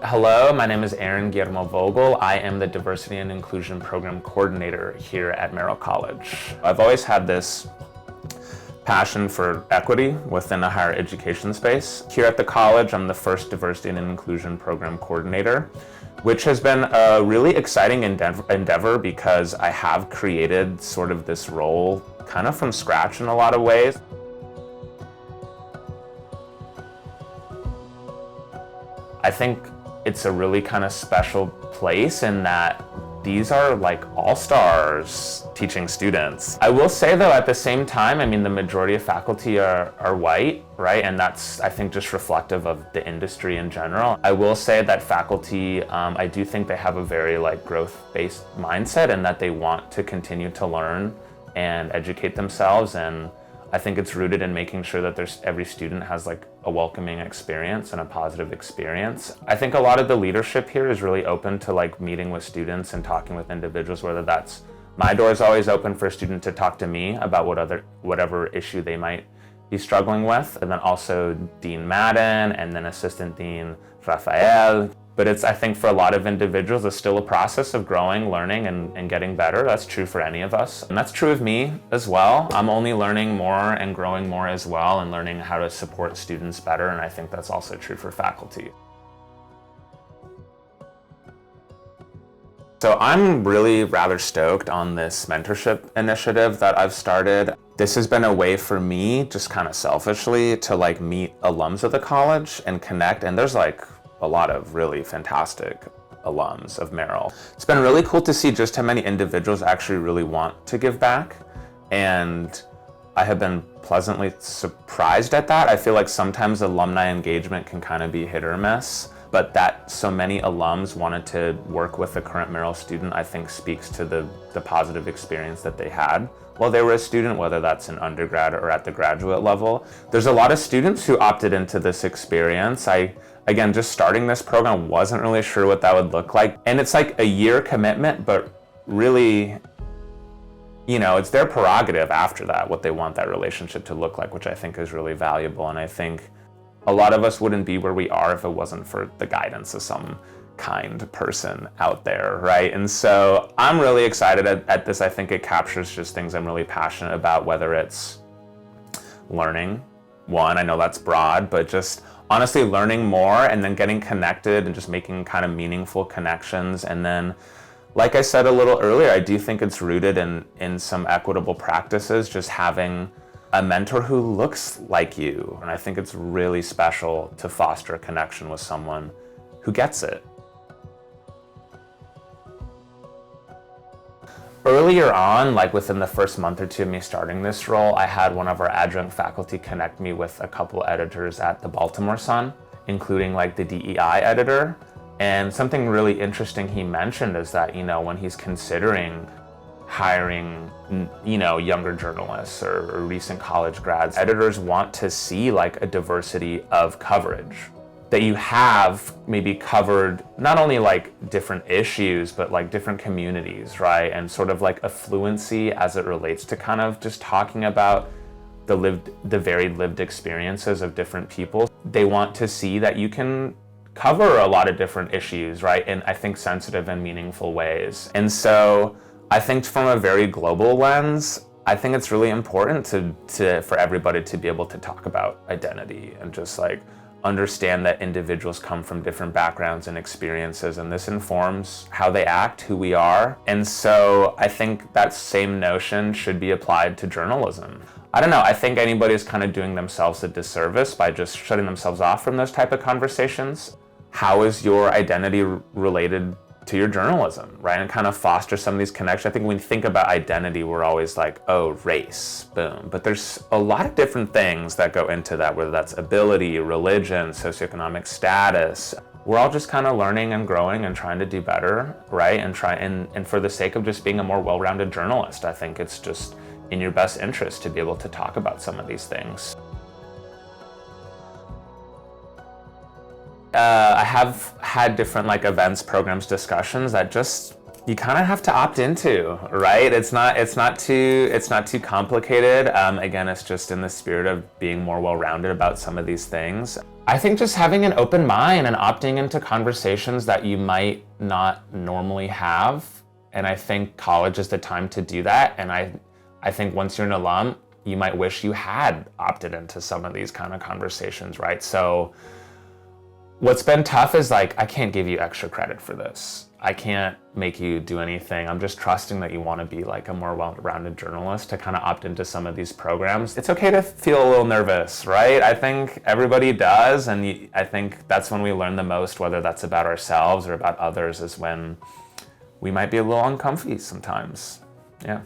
Hello, my name is Aaron Guillermo Vogel. I am the Diversity and Inclusion Program Coordinator here at Merrill College. I've always had this passion for equity within the higher education space. Here at the college, I'm the first Diversity and Inclusion Program Coordinator, which has been a really exciting endeavor because I have created sort of this role kind of from scratch in a lot of ways. I think it's a really kind of special place in that these are like all-stars teaching students. I will say though, at the same time, I mean, the majority of faculty are white, right? And that's, I think, just reflective of the industry in general. I will say that faculty, I do think they have a very like growth-based mindset and that they want to continue to learn and educate themselves. And I think it's rooted in making sure that every student has like a welcoming experience and a positive experience. I think a lot of the leadership here is really open to like meeting with students and talking with individuals, whether that's my door is always open for a student to talk to me about whatever issue they might be struggling with. And then also Dean Madden and then Assistant Dean Rafael. But it's, I think for a lot of individuals, it's still a process of growing, learning, and getting better. That's true for any of us. And that's true of me as well. I'm only learning more and growing more as well and learning how to support students better. And I think that's also true for faculty. So I'm really rather stoked on this mentorship initiative that I've started. This has been a way for me, just kind of selfishly, to like meet alums of the college and connect. And there's like a lot of really fantastic alums of Merrill. It's been really cool to see just how many individuals actually really want to give back. And I have been pleasantly surprised at that. I feel like sometimes alumni engagement can kind of be hit or miss, but that so many alums wanted to work with a current Merrill student, I think speaks to the positive experience that they had while they were a student, whether that's in undergrad or at the graduate level. There's a lot of students who opted into this experience. Again, just starting this program, wasn't really sure what that would look like. And it's like a year commitment, but really, you know, it's their prerogative after that, what they want that relationship to look like, which I think is really valuable. And I think a lot of us wouldn't be where we are if it wasn't for the guidance of some kind person out there, right? And so I'm really excited at this. I think it captures just things I'm really passionate about, whether it's learning. One, I know that's broad, but just honestly learning more and then getting connected and just making kind of meaningful connections. And then, like I said a little earlier, I do think it's rooted in some equitable practices, just having a mentor who looks like you. And I think it's really special to foster a connection with someone who gets it. Earlier on, like within the first month or two of me starting this role, I had one of our adjunct faculty connect me with a couple editors at the Baltimore Sun, including like the DEI editor. And something really interesting he mentioned is that, you know, when he's considering hiring, you know, younger journalists or recent college grads, editors want to see like a diversity of coverage. That you have maybe covered not only like different issues, but like different communities, right? And sort of like a fluency as it relates to kind of just talking about the varied lived experiences of different people. They want to see that you can cover a lot of different issues, right? In, I think, sensitive and meaningful ways. And so I think from a very global lens, I think it's really important for everybody to be able to talk about identity and just like understand that individuals come from different backgrounds and experiences, and this informs how they act, who we are. And so I think that same notion should be applied to journalism. I don't know, I think anybody is kind of doing themselves a disservice by just shutting themselves off from those type of conversations. How is your identity related to your journalism, right? And kind of foster some of these connections. I think when we think about identity, we're always like, oh, race, boom. But there's a lot of different things that go into that, whether that's ability, religion, socioeconomic status. We're all just kind of learning and growing and trying to do better, right? And for the sake of just being a more well-rounded journalist, I think it's just in your best interest to be able to talk about some of these things. I have had different like events, programs, discussions that just you kind of have to opt into, right? It's not too complicated. Again, it's just in the spirit of being more well-rounded about some of these things. I think just having an open mind and opting into conversations that you might not normally have. And I think college is the time to do that. And I think once you're an alum, you might wish you had opted into some of these kind of conversations, right? So what's been tough is like, I can't give you extra credit for this. I can't make you do anything. I'm just trusting that you want to be like a more well-rounded journalist to kind of opt into some of these programs. It's okay to feel a little nervous, right? I think everybody does, and I think that's when we learn the most, whether that's about ourselves or about others, is when we might be a little uncomfy sometimes. Yeah.